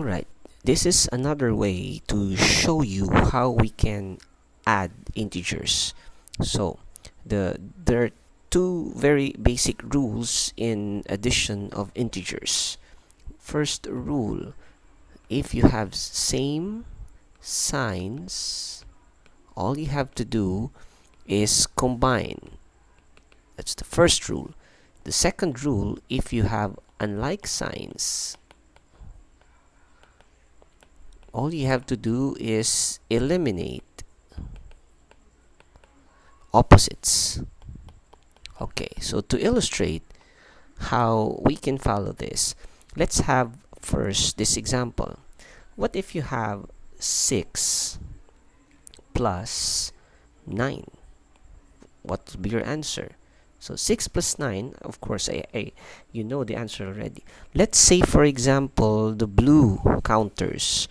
Alright, this is another way to show you how we can add integers. So, there are two very basic rules in addition of integers. First rule, if you have same signs, all you have to do is combine. That's the first rule. The second rule, if you have unlike signs, all you have to do is eliminate opposites. Okay, so to illustrate how we can follow this, let's have first this example. What if you have 6 plus 9? What would be your answer? So 6 plus 9, of course, you know the answer already. Let's say, for example, the blue counters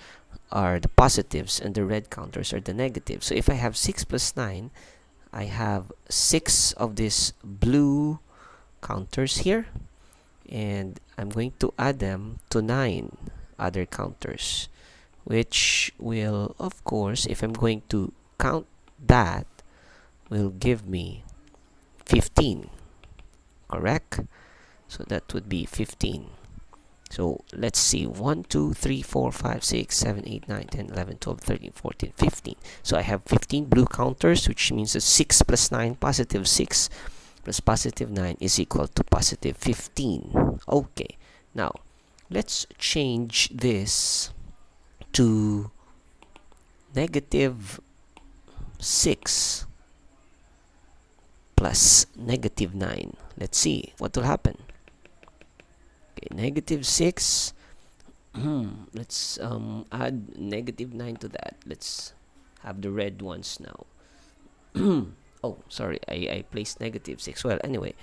are the positives and the red counters are the negatives. So if I have 6 plus 9, I have 6 of these blue counters here, and I'm going to add them to 9 other counters, which will, of course, if I'm going to count that, will give me 15, correct? So that would be 15. So let's see, 1, 2, 3, 4, 5, 6, 7, 8, 9, 10, 11, 12, 13, 14, 15. So I have 15 blue counters, which means that 6 plus 9, positive 6, plus positive 9 is equal to positive 15. Okay, now let's change this to negative 6 plus negative 9. Let's see what will happen. Okay, negative 6. Let's add negative 9 to that. Let's have the red ones now. Oh, sorry, I placed negative 6. Well, anyway,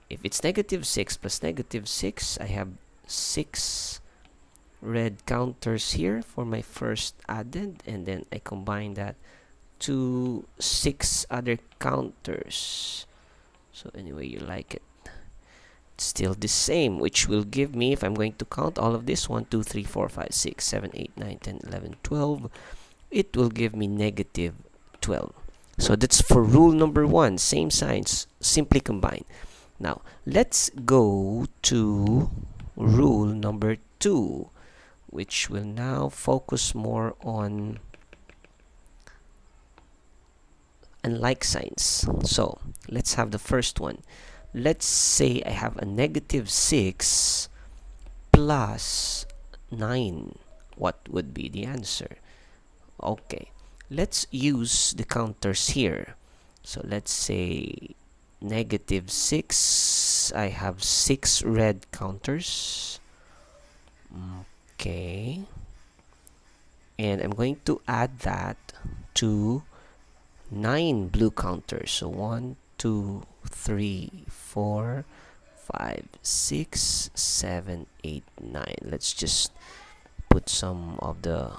if it's negative 6 plus negative 6, I have 6 red counters here for my first added, and then I combine that to 6 other counters. So anyway, you like it. It's still the same, which will give me, if I'm going to count all of this, 1, 2, 3, 4, 5, 6, 7, 8, 9, 10, 11, 12, it will give me negative 12. So that's for rule number 1, same signs, simply combine. Now, let's go to rule number 2, which will now focus more on unlike signs. So, let's have the first one. Let's say I have a negative 6 plus 9. What would be the answer? Okay, let's use the counters here. So let's say negative 6. I have 6 red counters. Okay. And I'm going to add that to 9 blue counters. So 1, 2, 3, 4, 5, 6, 7, 8, 9. Let's just put some of the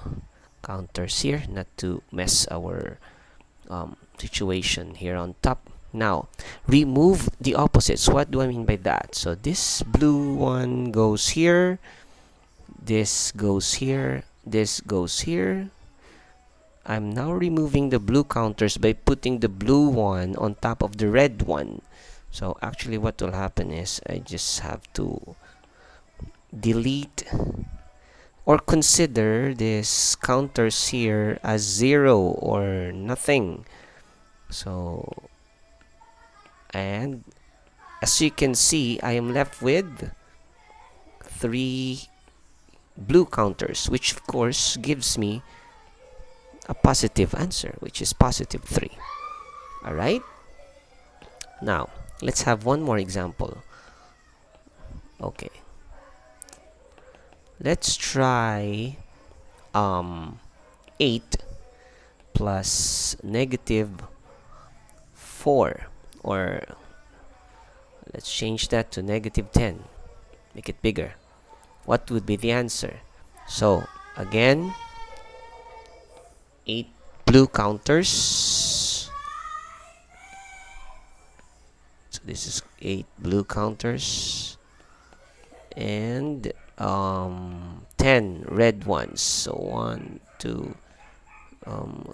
counters here, not to mess our situation here on top. Now, remove the opposites. What do I mean by that? So this blue one goes here, this goes here, this goes here. I'm now removing the blue counters by putting the blue one on top of the red one. So actually what will happen is I just have to delete or consider these counters here as 0 or nothing. So, and as you can see, I am left with 3 blue counters, which of course gives me a positive answer, which is positive 3. Alright? Now, let's have one more example. Okay. Let's try 8 plus negative 4. Or let's change that to negative 10. Make it bigger. What would be the answer? So, again, 8 blue counters. So this is 8 blue counters. And 10 red ones. So 1, 2,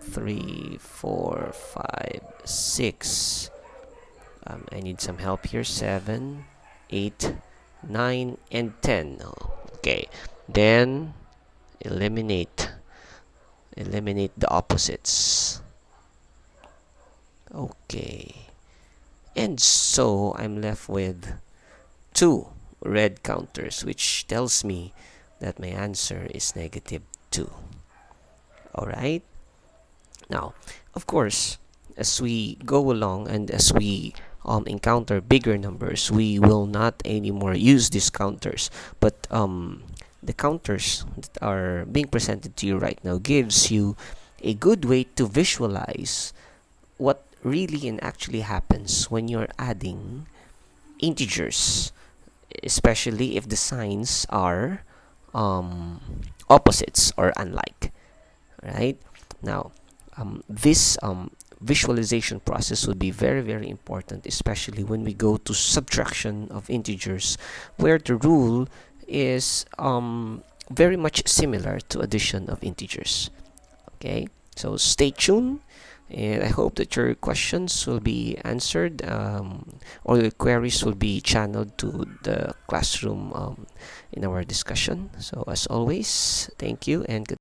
3, 4, 5, 6. I need some help here. 7, 8, 9, and 10. Okay. Then eliminate the opposites. Okay. And so I'm left with 2 red counters, which tells me that my answer is negative 2. Alright? Now, of course, as we go along and as we encounter bigger numbers, we will not anymore use these counters. But the counters that are being presented to you right now gives you a good way to visualize what really and actually happens when you're adding integers, especially if the signs are opposites or unlike. Right? Now, this visualization process will be very, very important, especially when we go to subtraction of integers, where the rule is very much similar to addition of integers. Okay, so stay tuned, and I hope that your questions will be answered, or your queries will be channeled to the classroom in our discussion. So as always, thank you and good